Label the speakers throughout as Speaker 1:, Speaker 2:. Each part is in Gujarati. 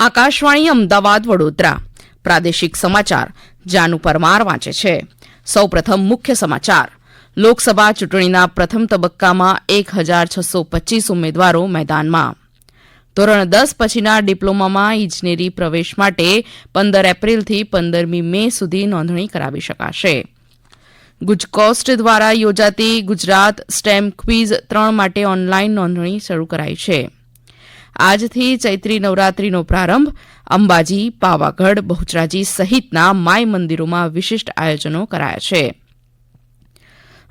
Speaker 1: આકાશવાણી અમદાવાદ વડોદરા પ્રાદેશિક સમાચાર જાનુ પરમાર વાંચે છે. સૌપ્રથમ મુખ્ય સમાચાર. લોકસભા ચૂંટણીના પ્રથમ તબક્કામાં 1625 ઉમેદવારો મેદાનમાં. ધોરણ 10 પછીના ડિપ્લોમામાં ઇજનેરી પ્રવેશ માટે 15 એપ્રિલથી 15મી મે સુધી નોંધણી કરાવી શકાશે. ગુજકોસ્ટ દ્વારા યોજાતી ગુજરાત સ્ટેમ ક્વિઝ 3 માટે ઓનલાઈન નોંધણી શરૂ કરાઈ છે. આજથી ચૈત્રી નવરાત્રીનો પ્રારંભ. અંબાજી, પાવાગઢ, બહુચરાજી સહિતના માય મંદિરોમાં વિશિષ્ટ આયોજનો કરાયા છે.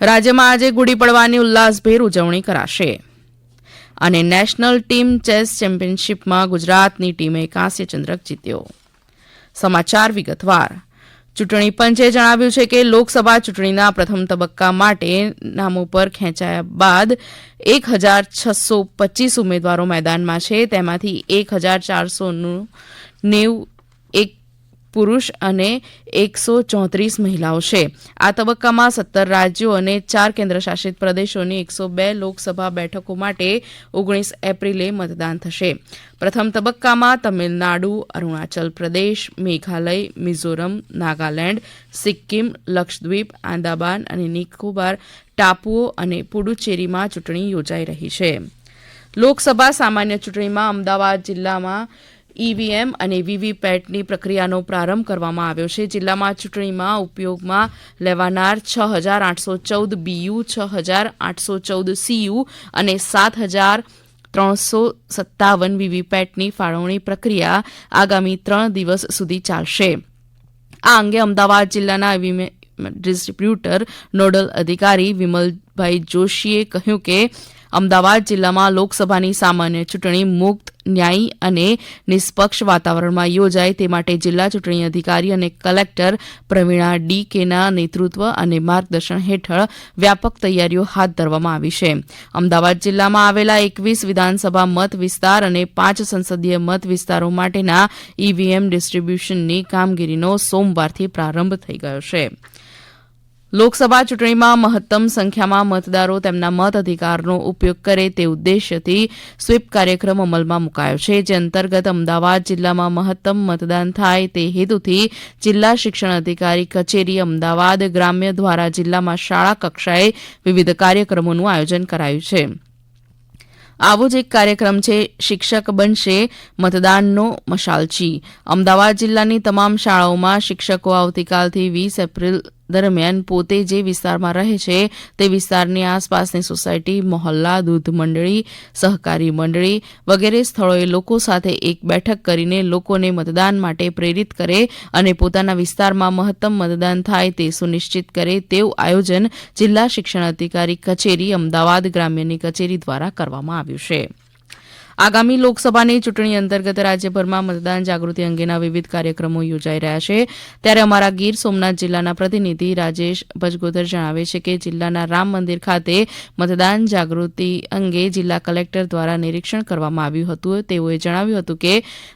Speaker 1: રાજ્યમાં આજે ગુડી પડવાની ઉલ્લાસભેર ઉજવણી કરાશે. અને નેશનલ ટીમ ચેસ ચેમ્પિયનશીપમાં ગુજરાતની ટીમે કાંસ્ય ચંદ્રક જીત્યો. સમાચાર વિગતવાર. ચૂંટણી પંચે જણાવ્યું છે કે લોકસભા ચૂંટણીના પ્રથમ તબક્કા માટે નામો પર ખેંચાયા બાદ 1625 ઉમેદવારો મેદાનમાં છે. તેમાંથી 1491 પુરુષ અને 134 મહિલાઓ છે. આ તબક્કામાં 17 રાજ્યો અને 4 કેન્દ્રશાસિત પ્રદેશોની 102 લોકસભા બેઠકો માટે 19 એપ્રિલે મતદાન થશે. પ્રથમ તબક્કામાં તમિલનાડુ, અરુણાચલ પ્રદેશ, મેઘાલય, મિઝોરમ, નાગાલેન્ડ, સિક્કિમ, લક્ષદ્વીપ, આંદામાન અને નિકોબાર ટાપુઓ અને પુડુચેરીમાં ચૂંટણી યોજાઈ રહી છે. લોકસભા સામાન્ય ચૂંટણીમાં અમદાવાદ જિલ્લામાં ઈવીએમ અને વીવીપેટની પ્રક્રિયાનો પ્રારંભ કરવામાં આવ્યો છે. જિલ્લામાં ચૂંટણીમાં ઉપયોગમાં લેવાનાર 6814 બીયુ, 6814 સીયુ અને 7357 વીવીપેટની ફાળવણી પ્રક્રિયા આગામી 3 દિવસ સુધી ચાલશે. આ અંગે અમદાવાદ જિલ્લાના ડિસ્ટ્રીબ્યુટર નોડલ અધિકારી વિમલભાઈ જોશીએ કહ્યું કે અમદાવાદ જિલ્લામાં લોકસભાની સામાન્ય ચૂંટણી મુક્ત, ન્યાયી અને નિષ્પક્ષ વાતાવરણમાં યોજાય તે માટે જિલ્લા ચૂંટણી અધિકારી અને કલેક્ટર પ્રવીણા ડી.કે.ના નેતૃત્વ અને માર્ગદર્શન હેઠળ વ્યાપક તૈયારીઓ હાથ ધરવામાં આવી છે. અમદાવાદ જિલ્લામાં આવેલા 21 વિધાનસભા મત વિસ્તાર અને 5 સંસદીય મત વિસ્તારો માટેના ઈવીએમ ડિસ્ટ્રીબ્યુશનની કામગીરીનો સોમવારથી પ્રારંભ થઈ ગયો છે. લોકસભા ચૂંટણીમાં મહત્તમ સંખ્યામાં મતદારો તેમના મત અધિકારનો ઉપયોગ કરે તે ઉદ્દેશ્યથી સ્વીપ કાર્યક્રમ અમલમાં મુકાયો છે. જે અંતર્ગત અમદાવાદ જિલ્લામાં મહત્તમ મતદાન થાય તે હેતુથી જિલ્લા શિક્ષણ અધિકારી કચેરી અમદાવાદ ગ્રામ્ય દ્વારા જિલ્લામાં શાળા કક્ષાએ વિવિધ કાર્યક્રમોનું આયોજન કરાયું છે. આવો જ એક કાર્યક્રમ છે શિક્ષક બનશે મતદાનનો મશાલચી. અમદાવાદ જિલ્લાની તમામ શાળાઓમાં શિક્ષકો આવતીકાલથી 20 એપ્રિલ દરમિયાન પોતે જે વિસ્તારમાં રહે છે તે વિસ્તારની આસપાસની સોસાયટી, મહોલ્લા, દૂધ મંડળી, સહકારી મંડળી વગેરે સ્થળોએ લોકો સાથે એક બેઠક કરીને લોકોને મતદાન માટે પ્રેરિત કરે અને પોતાના વિસ્તારમાં મહત્તમ મતદાન થાય તે સુનિશ્ચિત કરે તેવું આયોજન જિલ્લા શિક્ષણ અધિકારી કચેરી અમદાવાદ ગ્રામ્યની કચેરી દ્વારા કરવામાં આવ્યું છે. આગામી લોકસભાની ચૂંટણી અંતર્ગત રાજ્યભરમાં મતદાન જાગૃતિ અંગેના વિવિધ કાર્યક્રમો યોજાઈ રહ્યા છે. ત્યારે અમારા ગીર સોમનાથ જિલ્લાના પ્રતિનિધિ રાજેશ ભજગોદર જણાવે છે કે જિલ્લાના રામ મંદિર ખાતે મતદાન જાગૃતિ અંગે જિલ્લા કલેક્ટર દ્વારા નિરીક્ષણ કરવામાં આવ્યું હતું. તેઓએ જણાવ્યું હતું કે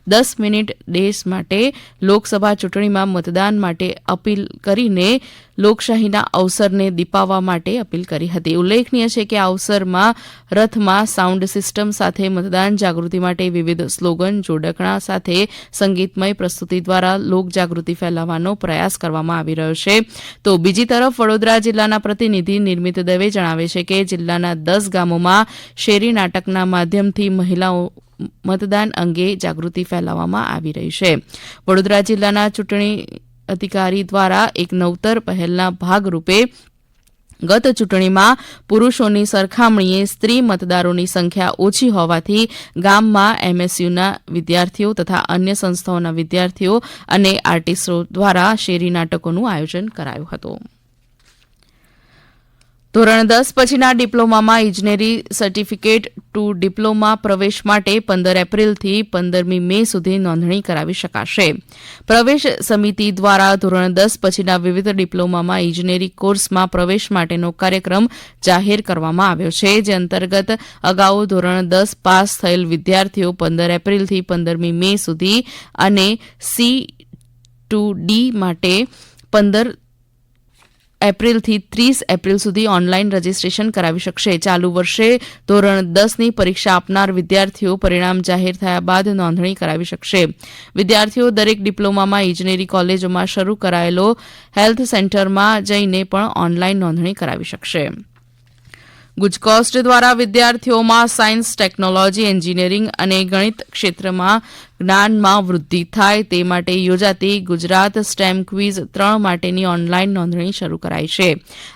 Speaker 1: 10 મિનિટ દેશ માટે લોકસભા ચૂંટણીમાં મતદાન માટે અપીલ કરીને લોકશાહીના અવસરને દીપાવવા માટે અપીલ કરી હતી. ઉલ્લેખનીય છે કે આ અવસરમાં રથમાં સાઉન્ડ સિસ્ટમ સાથે મતદાન જાગૃતિ માટે વિવિધ સ્લોગન, જોડકણા સાથે સંગીતમય પ્રસ્તુતિ દ્વારા લોકજાગૃતિ ફેલાવવાનો પ્રયાસ કરવામાં આવી રહ્યો છે. તો બીજી તરફ વડોદરા જિલ્લાના પ્રતિનિધિ નિર્મિત દવે જણાવે છે કે જિલ્લાના 10 ગામોમાં શેરી નાટકના માધ્યમથી મહિલાઓ મતદાન અંગે જાગૃતિ ફેલાવવામાં આવી રહી છે. વડોદરા જિલ્લાના ચૂંટણી અધિકારી દ્વારા એક નવતર પહેલના ભાગરૂપે ગત ચૂંટણીમાં પુરુષોની સરખામણીએ સ્ત્રી મતદારોની સંખ્યા ઓછી હોવાથી ગામમાં એમએસયુના વિદ્યાર્થીઓ તથા અન્ય સંસ્થાઓના વિદ્યાર્થીઓ અને આર્ટિસ્ટો દ્વારા શેરી નાટકોનું આયોજન કરાયું હતું. ધોરણ 10 પછીના ડિપ્લોમામાં ઇજનેરી સર્ટિફિકેટ ટુ ડિપ્લોમા પ્રવેશ માટે 15 એપ્રિલથી 15મી મે સુધી નોંધણી કરાવી શકાશે. પ્રવેશ સમિતિ દ્વારા ધોરણ 10 પછીના વિવિધ ડિપ્લોમામાં ઇજનેરી કોર્સમાં પ્રવેશ માટેનો કાર્યક્રમ જાહેર કરવામાં આવ્યો છે. જે અંતર્ગત અગાઉ ધોરણ 10 પાસ થયેલ વિદ્યાર્થીઓ 15 એપ્રિલથી 15મી મે સુધી અને C ટુ D માટે 15 એપ્રિલથી 30 એપ્રિલ સુધી ઓનલાઈન રજીસ્ટ્રેશન કરાવી શકશે. ચાલુ વર્ષે ધોરણ 10ની પરીક્ષા આપનાર વિદ્યાર્થીઓ પરિણામ જાહેર થયા બાદ નોંધણી કરાવી શકશે. વિદ્યાર્થીઓ દરેક ડિપ્લોમામાં ઇજનેરી કોલેજોમાં શરૂ કરાયેલો હેલ્થ સેન્ટરમાં જઈને પણ ઓનલાઈન નોંધણી કરાવી શકશે. ગુજકોસ્ટ દ્વારા વિદ્યાર્થીઓમાં સાયન્સ, ટેકનોલોજી, એન્જિનિયરિંગ અને ગણિત ક્ષેત્રમાં જ્ઞાનમાં વૃદ્ધિ થાય તે માટે યોજાતી ગુજરાત સ્ટેમ ક્વિઝ 3 માટેની ઓનલાઈન નોંધણી શરૂ કરાઈ છે.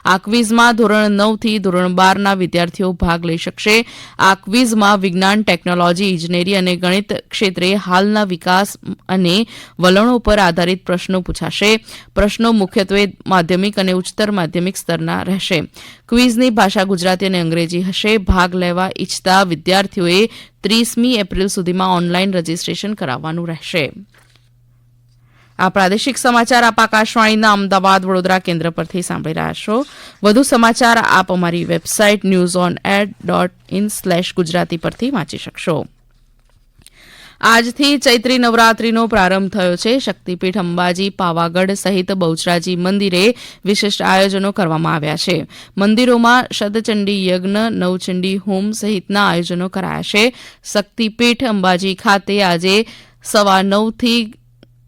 Speaker 1: આ ક્વિઝમાં ધોરણ 9 થી ધોરણ 12ના વિદ્યાર્થીઓ ભાગ લઈ શકશે. આ ક્વિઝમાં વિજ્ઞાન, ટેકનોલોજી, ઇજનેરી અને ગણિત ક્ષેત્રે હાલના વિકાસ અને વલણો પર આધારિત પ્રશ્નો પૂછાશે. પ્રશ્નો મુખ્યત્વે માધ્યમિક અને ઉચ્ચતર માધ્યમિક સ્તરના રહેશે. ક્વિઝની ભાષા ગુજરાતી અને અંગ્રેજી હશે. ભાગ લેવા ઈચ્છતા વિદ્યાર્થીઓએ 30મી એપ્રિલ સુધીમાં ઓનલાઈન રજીસ્ટ્રેશન કરાવવાનું રહેશે. આ પ્રાદેશિક સમાચાર આપ આકાશવાણીના અમદાવાદ વડોદરા કેન્દ્ર પરથી સાંભળી રહ્યા છો. વધુ સમાચાર આપ અમારી વેબસાઇટ newsonair.in/ગુજરાતી પરથી વાંચી શકશો. આજથી ચૈત્રી નવરાત્રીનો પ્રારંભ થયો છે. શક્તિપીઠ અંબાજી, પાવાગઢ સહિત બહુચરાજી મંદિરે વિશિષ્ટ આયોજનો કરવામાં આવ્યા છે. મંદિરોમાં શતચંડી યજ્ઞ, નવચંડી હોમ સહિતના આયોજનો કરાયા છે. શક્તિપીઠ અંબાજી ખાતે આજે 9:15 થી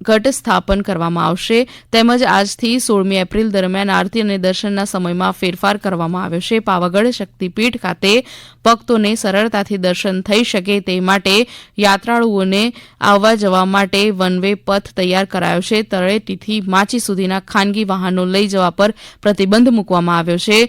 Speaker 1: ઘટ સ્થાપન કરવામાં આવશે. તેમજ આજથી 16મી એપ્રિલ દરમિયાન આરતી અને દર્શનના સમયમાં ફેરફાર કરવામાં આવ્યો છે. પાવાગઢ શક્તિપીઠ ખાતે ભક્તોને સરળતાથી દર્શન થઈ શકે તે માટે યાત્રાળુઓને આવવા જવા માટે વન વે પથ તૈયાર કરાયો છે. તળેટીથી માચી સુધીના ખાનગી વાહનો લઈ જવા પર પ્રતિબંધ મૂકવામાં આવ્યો છે.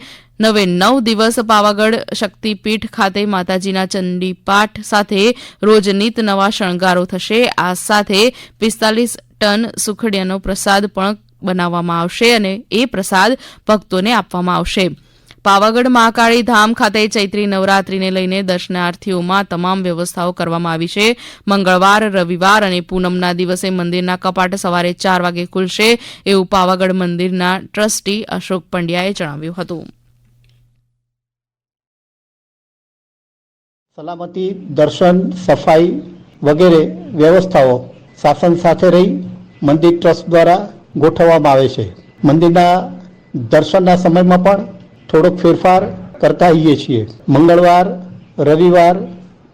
Speaker 1: 9 દિવસ પાવાગઢ શક્તિપીઠ ખાતે માતાજીના ચંડી પાઠ સાથે રોજ નિત નવા શણગારો થશે. આ સાથે 45 ટન સુખડિયાનો પ્રસાદ પણ બનાવવામાં આવશે અને એ પ્રસાદ ભક્તોને આપવામાં આવશે. પાવાગઢ મહાકાળી ધામ ખાતે ચૈત્રી નવરાત્રીને લઈને દર્શનાર્થીઓમાં તમામ વ્યવસ્થાઓ કરવામાં આવી છે. મંગળવાર, રવિવાર અને પૂનમના દિવસે મંદિરના કપાટ સવારે 4 વાગે ખુલશે એવું પાવાગઢ મંદિરના ટ્રસ્ટી અશોક પંડ્યાએ જણાવ્યું હતું.
Speaker 2: સલામતી, દર્શન, સફાઈ વગેરે વ્યવસ્થાઓ શાસન સાથે રહી મંદિર ટ્રસ્ટ દ્વારા ગોઠવવામાં આવે છે. મંદિરના દર્શનના સમયમાં પણ થોડોક ફેરફાર કરતા હોઈએ છીએ. મંગળવાર, રવિવાર,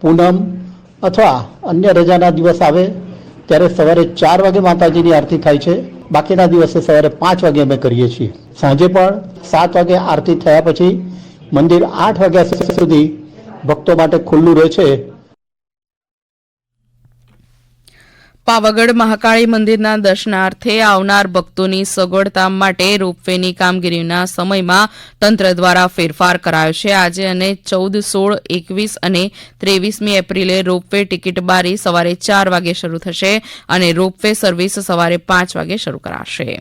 Speaker 2: પૂનમ અથવા અન્ય રજાના દિવસ આવે ત્યારે સવારે 4 વાગે માતાજીની આરતી થાય છે. બાકીના દિવસે સવારે 5 વાગે અમે કરીએ છીએ. સાંજે પણ 7 વાગે આરતી થયા પછી મંદિર 8 વાગ્યા સુધી ભક્તો માટે ખુલ્લું રહે છે.
Speaker 1: પાવાગઢ મહાકાળી મંદિરના દર્શનાર્થે આવનાર ભક્તોની સગવડતા માટે રોપવેની કામગીરીના સમયમાં તંત્ર દ્વારા ફેરફાર કરાયો છે. આજે અને 14, 16, 21 અને 23મી એપ્રિલે રોપવે ટિકિટ બારી સવારે 4 વાગે શરૂ થશે અને રોપવે સર્વિસ સવારે 5 વાગે શરૂ કરાશે.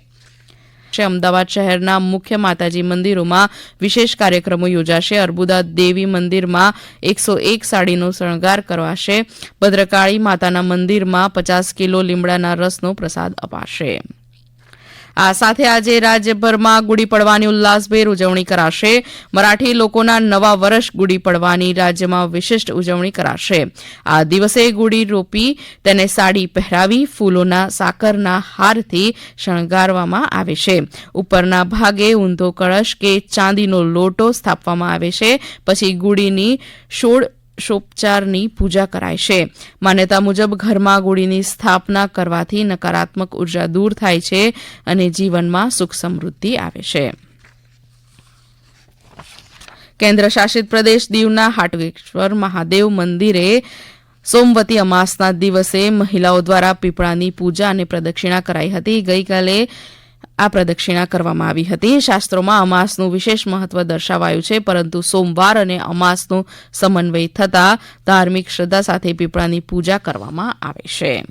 Speaker 1: અમદાવાદ શહેરના મુખ્ય માતાજી મંદિરોમાં વિશેષ કાર્યક્રમો યોજાશે. અર્બુદા દેવી મંદિરમાં 101 સાડીનો શણગાર કરાશે. ભદ્રકાળી માતાના મંદિરમાં 50 કિલો લીમડાના રસનો પ્રસાદ અપાશે. આ સાથે આજે રાજ્યભરમાં ગુડી પડવાની ઉલ્લાસભેર ઉજવણી કરાશે. મરાઠી લોકોના નવા વર્ષ ગુડી પડવાની રાજ્યમાં વિશિષ્ટ ઉજવણી કરાશે. આ દિવસે ગુડી રોપી તેને સાડી પહેરાવી ફૂલોના સાકરના હારથી શણગારવામાં આવે છે. ઉપરના ભાગે ઊંધો કળશ કે ચાંદીનો લોટો સ્થાપવામાં આવે છે. પછી ગુડીની ષોડશોપચારની પૂજા કરાય છે. માન્યતા મુજબ ઘરમાં ગુડીની સ્થાપના કરવાથી નકારાત્મક ઉર્જા દૂર થાય છે અને જીવનમાં સુખ સમૃદ્ધિ આવે છે. કેન્દ્ર શાસિત પ્રદેશ દીવના હાટકેશ્વર મહાદેવ મંદિરે સોમવતી અમાસના દિવસે મહિલાઓ દ્વારા પીપળાની પૂજા અને પ્રદક્ષિણા કરાઈ હતી. ગઈકાલે આ પ્રદક્ષિણા કરવામાં આવી હતી. શાસ્ત્રોમાં અમાસનું વિશેષ મહત્વ દર્શાવાયું છે, પરંતુ સોમવાર અને અમાસનો સમન્વય થતાં ધાર્મિક શ્રદ્ધા સાથે પીપળાની પૂજા કરવામાં આવે છે.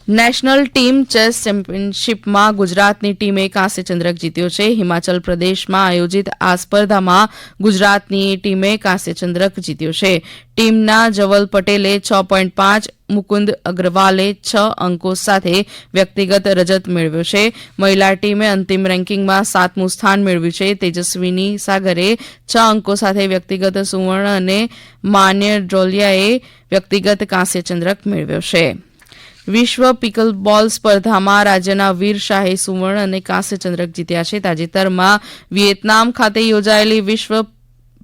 Speaker 1: નેશનલ ટીમ ચેસ ચેમ્પિયનશિપમાં ગુજરાતની ટીમે કાંસ્ય ચંદ્રક જીત્યો છે. હિમાચલ પ્રદેશમાં આયોજિત આ સ્પર્ધામાં ગુજરાતની ટીમે કાંસ્ય ચંદ્રક જીત્યો છે. ટીમના જવલ પટેલે 6.5, મુકુંદ અગ્રવાલે 6 અંકો સાથે વ્યક્તિગત રજત મેળવ્યો છે. મહિલા ટીમે અંતિમ રેન્કિંગમાં 7મું સ્થાન મેળવ્યું છે. તેજસ્વીની સાગરે 6 અંકો સાથે વ્યક્તિગત સુવર્ણ અને માન્ય ડ્રોલિયાએ વ્યક્તિગત કાંસ્ય ચંદ્રક મેળવ્યો છે. વિશ્વ પિકલ બોલ સ્પર્ધામાં રાજ્યના વીર શાહે સુવર્ણ અને કાંસ્ય ચંદ્રક જીત્યા છે. તાજેતરમાં વિયેતનામ ખાતે યોજાયેલી વિશ્વ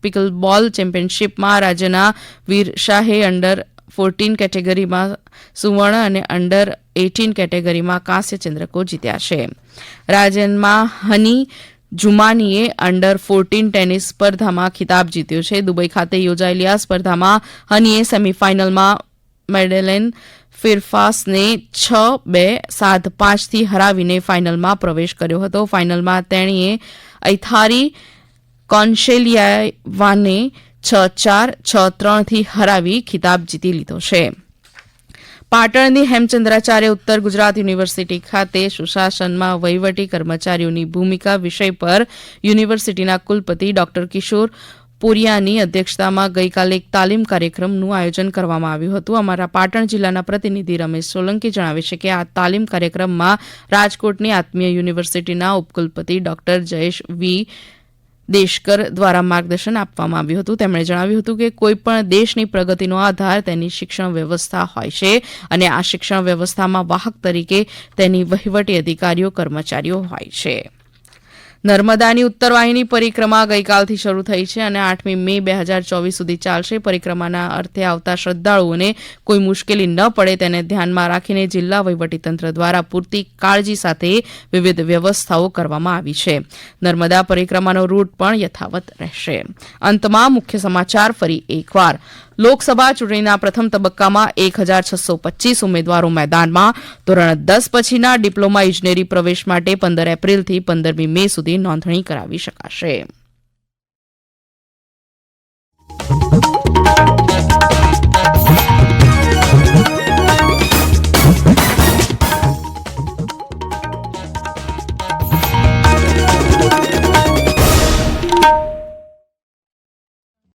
Speaker 1: પિકલ બોલ ચેમ્પિયનશીપમાં રાજ્યના વીર શાહે અંડર 14 કેટેગરીમાં સુવર્ણ અને અંડર 18 કેટેગરીમાં કાંસ્ય ચંદ્રકો જીત્યા છે. રાજ્યમાં હની જુમાનીએ અંડર 14 ટેનિસ સ્પર્ધામાં ખિતાબ જીત્યો છે. દુબઈ ખાતે યોજાયેલી આ સ્પર્ધામાં હનીએ સેમીફાઇનલમાં મેડેલેન ફિરફાસને 6-2, 7-5 થી હરાવીને ફાઇનલમાં પ્રવેશ કર્યો હતો. ફાઇનલમાં તેણીએ ઐથારી કોન્શેલિયાવાને 6-4, 6-3 થી હરાવી ખિતાબ જીતી લીધો છે. પાટણની હેમચંદ્રાચાર્ય ઉત્તર ગુજરાત યુનિવર્સિટી ખાતે સુશાસનમાં વહીવટી કર્મચારીઓની ભૂમિકા વિષય પર યુનિવર્સિટીના કુલપતિ ડોક્ટર કિશોર પુરિયાની અધ્યક્ષતામાં ગઈકાલે એક તાલીમ કાર્યક્રમનું આયોજન કરવામાં આવ્યું હતું. અમારા પાટણ જિલ્લાના પ્રતિનિધિ રમેશ સોલંકી જણાવે છે કે આ તાલીમ કાર્યક્રમમાં રાજકોટની આત્મીય યુનિવર્સિટીના ઉપકુલપતિ ડોક્ટર જયેશ વી દેશકર દ્વારા માર્ગદર્શન આપવામાં આવ્યું હતું. તેમણે જણાવ્યું હતું કે કોઈપણ દેશની પ્રગતિનો આધાર તેની શિક્ષણ વ્યવસ્થા હોય છે અને આ શિક્ષણ વ્યવસ્થામાં વાહક તરીકે તેની વહીવટી અધિકારીઓ કર્મચારીઓ હોય છે. નર્મદાની ઉત્તરવાહિની પરિક્રમા ગઈકાલથી શરૂ થઈ છે અને 8મી મે 2024 સુધી ચાલશે. પરિક્રમાના અર્થે આવતા શ્રદ્ધાળુઓને કોઈ મુશ્કેલી ન પડે તેને ધ્યાનમાં રાખીને જિલ્લા વહીવટીતંત્ર દ્વારા પૂરતી કાળજી સાથે વિવિધ વ્યવસ્થાઓ કરવામાં આવી છે. નર્મદા પરિક્રમાનો રૂટ પણ યથાવત રહેશે. અંતમાં મુખ્ય સમાચાર ફરી એકવાર. લોકસભા ચૂંટણીના પ્રથમ તબક્કામાં 1625 ઉમેદવારો મેદાનમાં. ધોરણ 10 પછીના ડિપ્લોમા ઇજનેરી પ્રવેશ માટે 15 એપ્રિલથી 15મી મે સુધી નોંધણી કરાવી શકાશે.